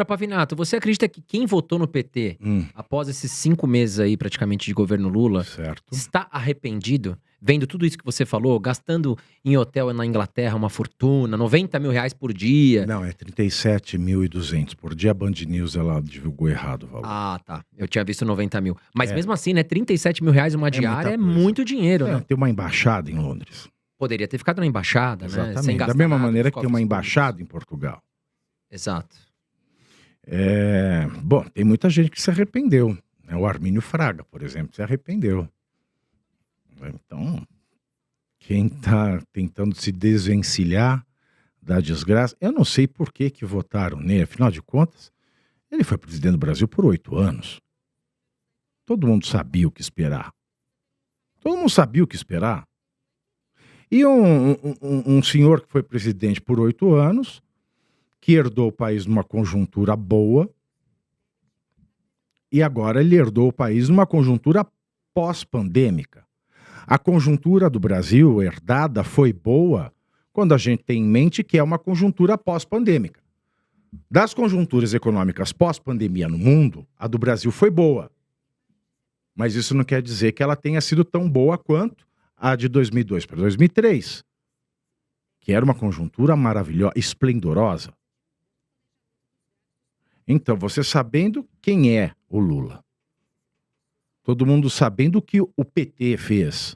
Pavinato, você acredita que quem votou no PT, Hum, após esses 5 meses aí praticamente de governo Lula, certo. está arrependido? Vendo tudo isso que você falou, gastando em hotel na Inglaterra uma fortuna, R$ 90.000 por dia. Não, é 37.200 por dia. A Band News, ela divulgou errado o valor. Ah, tá. Eu tinha visto 90.000. Mas É, mesmo assim, né, R$ 37.000 uma é diária muita é coisa. muito dinheiro, né? Tem uma embaixada em Londres. Poderia ter ficado na embaixada, né? Sem Exatamente. Da gastar mesma nada maneira dos que tem uma cofres públicos. embaixada em Portugal. Exato. Bom, tem muita gente que se arrependeu, né? O Armínio Fraga, por exemplo, se arrependeu. Então, quem está tentando se desvencilhar da desgraça, eu não sei por que que votaram nele. Afinal de contas, ele foi presidente do Brasil por 8 anos. Todo mundo sabia o que esperar. Todo mundo sabia o que esperar. E um senhor que foi presidente por 8 anos, que herdou o país numa conjuntura boa, e agora ele herdou o país numa conjuntura pós-pandêmica. A conjuntura do Brasil herdada foi boa quando a gente tem em mente que é uma conjuntura pós-pandêmica. Das conjunturas econômicas pós-pandemia no mundo, a do Brasil foi boa. Mas isso não quer dizer que ela tenha sido tão boa quanto a de 2002 para 2003, que era uma conjuntura maravilhosa, esplendorosa. Então, você sabendo quem é o Lula, todo mundo sabendo o que o PT fez,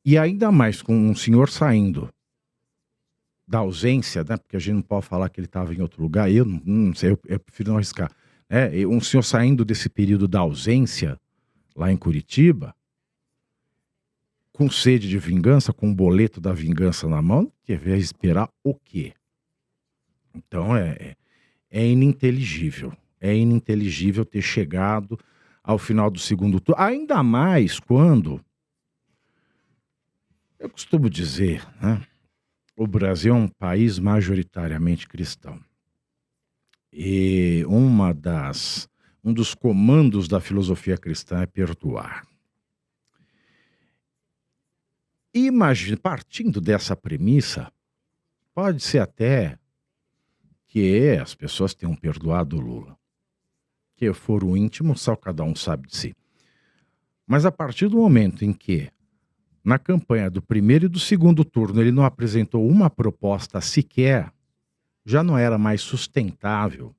e ainda mais com um senhor saindo da ausência, né? Porque a gente não pode falar que ele estava em outro lugar, eu não sei, eu prefiro não arriscar. Um senhor saindo desse período da ausência, lá em Curitiba, com sede de vingança, com o boleto da vingança na mão, que vai esperar o quê? Então é ininteligível. É ininteligível ter chegado ao final do segundo turno. Ainda mais quando, eu costumo dizer, né? O Brasil é um país majoritariamente cristão. E um dos comandos da filosofia cristã é perdoar. Imagina, partindo dessa premissa, pode ser até que as pessoas tenham perdoado o Lula. Que for o íntimo, só cada um sabe de si. Mas a partir do momento em que, na campanha do primeiro e do segundo turno, ele não apresentou uma proposta sequer, já não era mais sustentável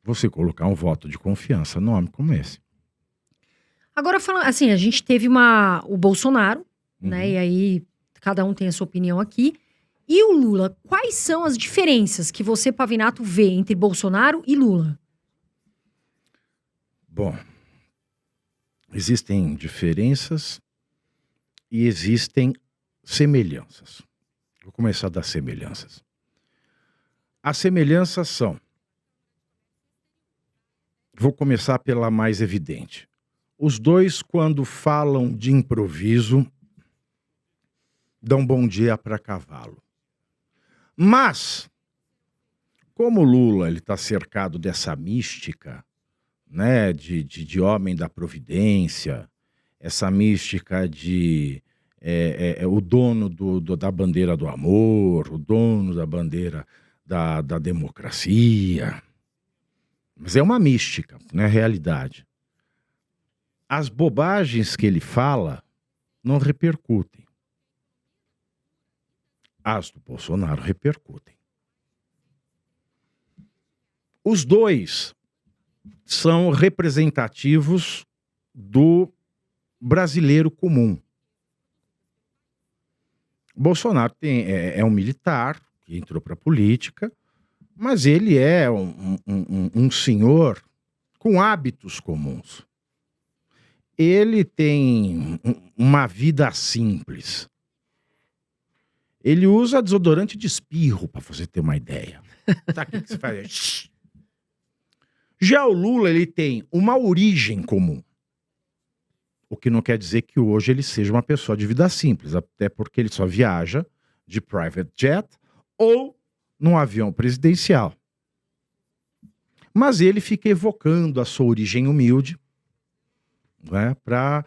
você colocar um voto de confiança num homem como esse. Agora, falando assim, a gente teve o Bolsonaro, né? Uhum. E aí, cada um tem a sua opinião aqui. E o Lula, quais são as diferenças que você, Pavinato, vê entre Bolsonaro e Lula? Bom, existem diferenças e existem semelhanças. Vou começar das semelhanças. As semelhanças são... Vou começar pela mais evidente. Os dois, quando falam de improviso, dão bom dia para cavalo. Mas, como o Lula está cercado dessa mística, né, de homem da providência, essa mística de o dono da bandeira do amor, o dono da bandeira da democracia. Mas é uma mística, não é realidade. As bobagens que ele fala não repercutem. As do Bolsonaro repercutem. Os dois são representativos do brasileiro comum. Bolsonaro é um militar que entrou para a política, mas ele é um senhor com hábitos comuns. Ele tem uma vida simples. Ele usa desodorante de espirro, para você ter uma ideia. Tá aqui que você faz. Já o Lula, ele tem uma origem comum. O que não quer dizer que hoje ele seja uma pessoa de vida simples, até porque ele só viaja de private jet ou num avião presidencial. Mas ele fica evocando a sua origem humilde, né, para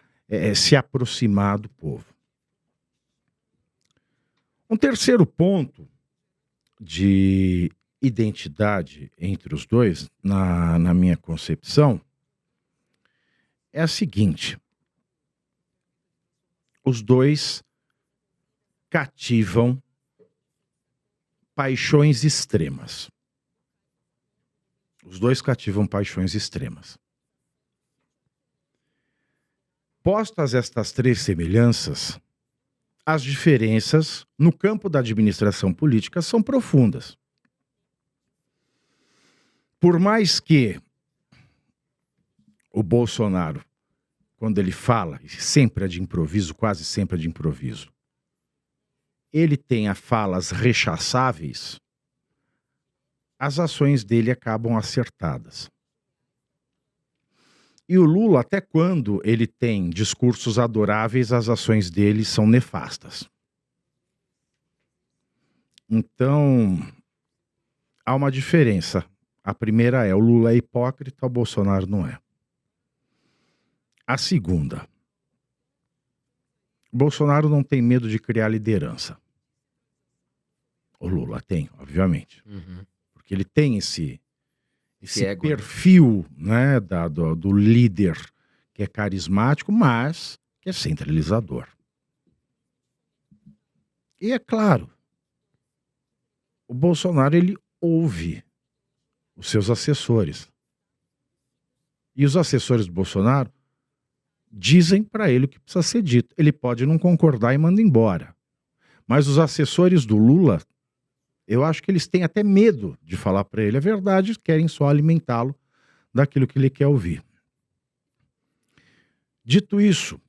se aproximar do povo. Um terceiro ponto de identidade entre os dois, na minha concepção, é a seguinte. Os dois cativam paixões extremas. Os dois cativam paixões extremas. Postas estas três semelhanças, as diferenças no campo da administração política são profundas. Por mais que o Bolsonaro, quando ele fala, sempre é de improviso, quase sempre é de improviso, ele tenha falas rechaçáveis, as ações dele acabam acertadas. E o Lula, até quando ele tem discursos adoráveis, as ações dele são nefastas. Então, há uma diferença. A primeira é, o Lula é hipócrita, o Bolsonaro não é. A segunda, o Bolsonaro não tem medo de criar liderança. O Lula tem, obviamente. Uhum. Porque ele tem esse ego, perfil, né, do líder que é carismático, mas que é centralizador. E é claro, o Bolsonaro, ele ouve os seus assessores. E os assessores do Bolsonaro dizem para ele o que precisa ser dito. Ele pode não concordar e manda embora. Mas os assessores do Lula, eu acho que eles têm até medo de falar para ele a verdade, querem só alimentá-lo daquilo que ele quer ouvir. Dito isso,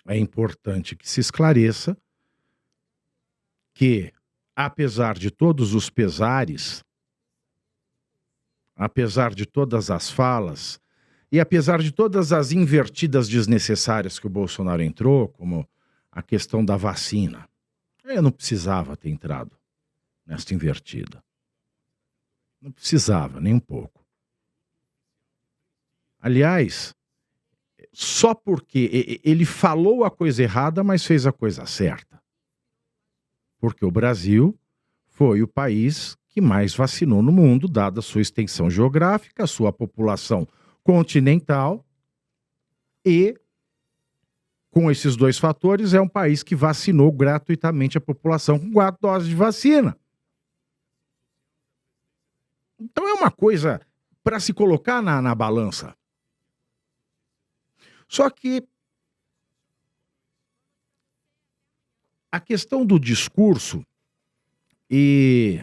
é importante que se esclareça que, apesar de todos os pesares, apesar de todas as falas e apesar de todas as invertidas desnecessárias que o Bolsonaro entrou, como a questão da vacina, eu não precisava ter entrado nesta invertida. Não precisava, nem um pouco. Aliás, só porque ele falou a coisa errada, mas fez a coisa certa. Porque o Brasil foi o país que mais vacinou no mundo, dada a sua extensão geográfica, a sua população continental e, com esses dois fatores, é um país que vacinou gratuitamente a população com 4 doses de vacina. Então é uma coisa para se colocar na balança. Só que a questão do discurso e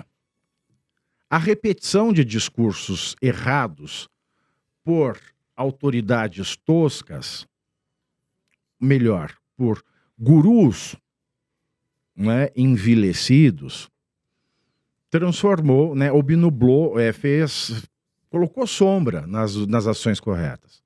a repetição de discursos errados por autoridades toscas, melhor, por gurus, né, envilecidos, transformou, né, obnublou, colocou sombra nas ações corretas.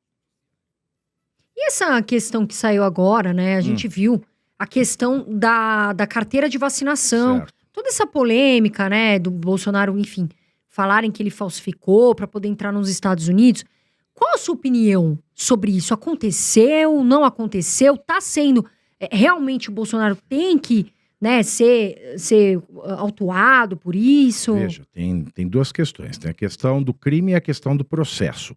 E essa questão que saiu agora, né? A gente viu a questão da carteira de vacinação. Certo. Toda essa polêmica, né, do Bolsonaro, enfim, falarem que ele falsificou para poder entrar nos Estados Unidos. Qual a sua opinião sobre isso? Aconteceu? Não aconteceu? Tá sendo... realmente o Bolsonaro tem que, né, ser autuado por isso? Veja, tem duas questões. Tem a questão do crime e a questão do processo.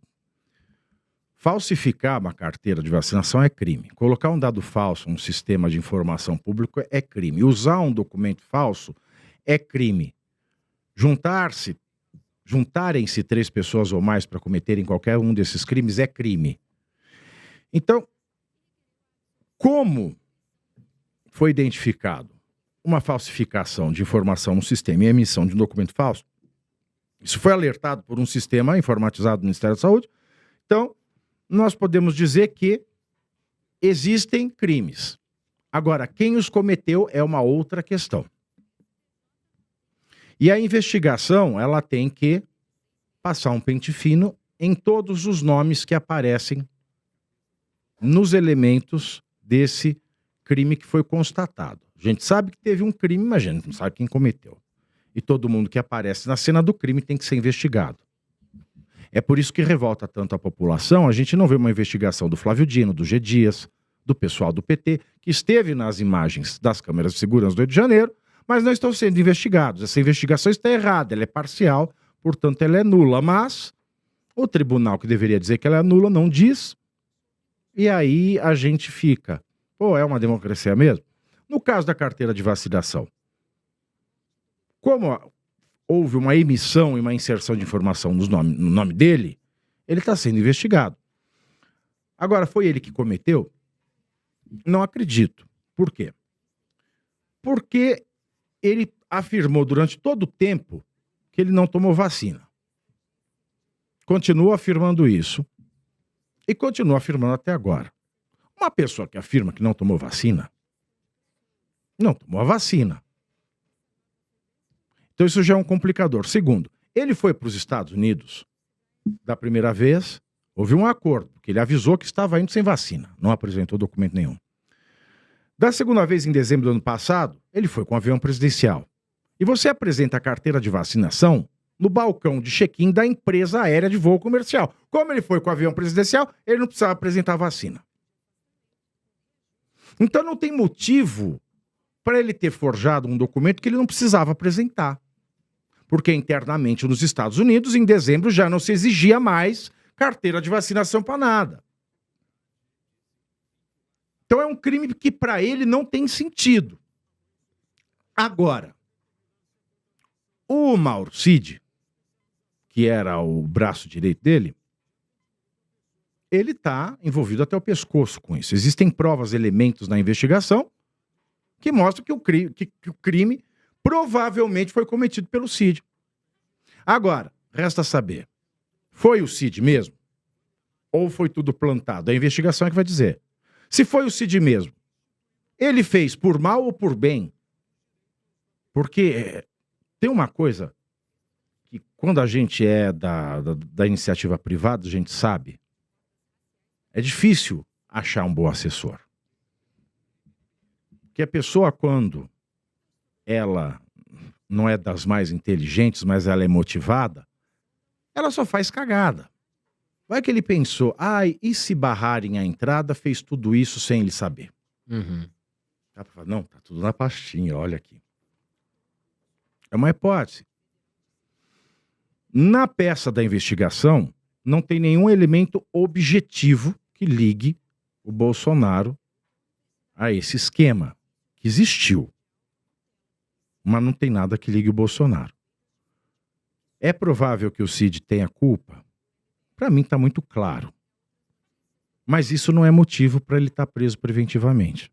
Falsificar uma carteira de vacinação é crime. Colocar um dado falso num sistema de informação público é crime. Usar um documento falso é crime. Juntarem-se 3 pessoas ou mais para cometerem qualquer um desses crimes é crime. Então, como foi identificado uma falsificação de informação no sistema e emissão de um documento falso, isso foi alertado por um sistema informatizado do Ministério da Saúde. Então, nós podemos dizer que existem crimes. Agora, quem os cometeu é uma outra questão. E a investigação, ela tem que passar um pente fino em todos os nomes que aparecem nos elementos desse crime que foi constatado. A gente sabe que teve um crime, mas a gente não sabe quem cometeu. E todo mundo que aparece na cena do crime tem que ser investigado. É por isso que revolta tanto a população. A gente não vê uma investigação do Flávio Dino, do G. Dias, do pessoal do PT, que esteve nas imagens das câmeras de segurança do Rio de Janeiro, mas não estão sendo investigados. Essa investigação está errada, ela é parcial, portanto ela é nula. Mas o tribunal que deveria dizer que ela é nula não diz, e aí a gente fica, pô, é uma democracia mesmo? No caso da carteira de vacinação, como houve uma emissão e uma inserção de informação no nome dele, ele está sendo investigado. Agora, foi ele que cometeu? Não acredito. Por quê? Porque ele afirmou durante todo o tempo que ele não tomou vacina. Continua afirmando isso. E continua afirmando até agora. Uma pessoa que afirma que não tomou vacina, não tomou a vacina. Então isso já é um complicador. Segundo, ele foi para os Estados Unidos da primeira vez, houve um acordo, porque ele avisou que estava indo sem vacina, não apresentou documento nenhum. Da segunda vez, em dezembro do ano passado, ele foi com o avião presidencial. E você apresenta a carteira de vacinação no balcão de check-in da empresa aérea de voo comercial. Como ele foi com o avião presidencial, ele não precisava apresentar a vacina. Então não tem motivo para ele ter forjado um documento que ele não precisava apresentar. Porque internamente nos Estados Unidos, em dezembro, já não se exigia mais carteira de vacinação para nada. Então é um crime que para ele não tem sentido. Agora, o Mauro Cid, que era o braço direito dele, ele está envolvido até o pescoço com isso. Existem provas, elementos na investigação que mostram que o crime provavelmente foi cometido pelo Cid. Agora, resta saber, foi o Cid mesmo? Ou foi tudo plantado? A investigação é que vai dizer. Se foi o Cid mesmo, ele fez por mal ou por bem? Porque tem uma coisa que quando a gente é da iniciativa privada, a gente sabe, é difícil achar um bom assessor. Porque a pessoa, quando ela não é das mais inteligentes, mas ela é motivada, ela só faz cagada. Vai que ele pensou, e se barrarem a entrada, fez tudo isso sem ele saber. Uhum. Dá pra falar, não, tá tudo na pastinha, olha aqui. É uma hipótese. Na peça da investigação, não tem nenhum elemento objetivo que ligue o Bolsonaro a esse esquema que existiu. Mas não tem nada que ligue o Bolsonaro. É provável que o Cid tenha culpa? Para mim está muito claro. Mas isso não é motivo para ele estar preso preventivamente.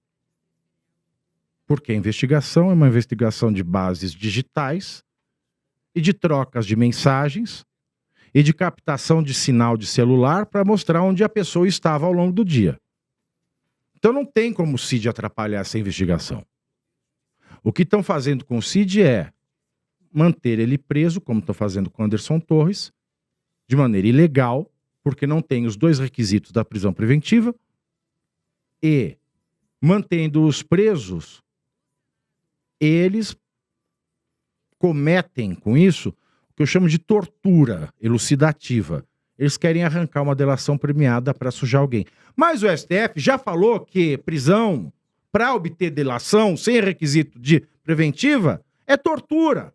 Porque a investigação é uma investigação de bases digitais e de trocas de mensagens e de captação de sinal de celular para mostrar onde a pessoa estava ao longo do dia. Então não tem como o Cid atrapalhar essa investigação. O que estão fazendo com o Cid é manter ele preso, como estão fazendo com Anderson Torres, de maneira ilegal, porque não tem os dois requisitos da prisão preventiva, e mantendo-os presos, eles cometem com isso o que eu chamo de tortura elucidativa. Eles querem arrancar uma delação premiada para sujar alguém. Mas o STF já falou que prisão para obter delação sem requisito de preventiva é tortura.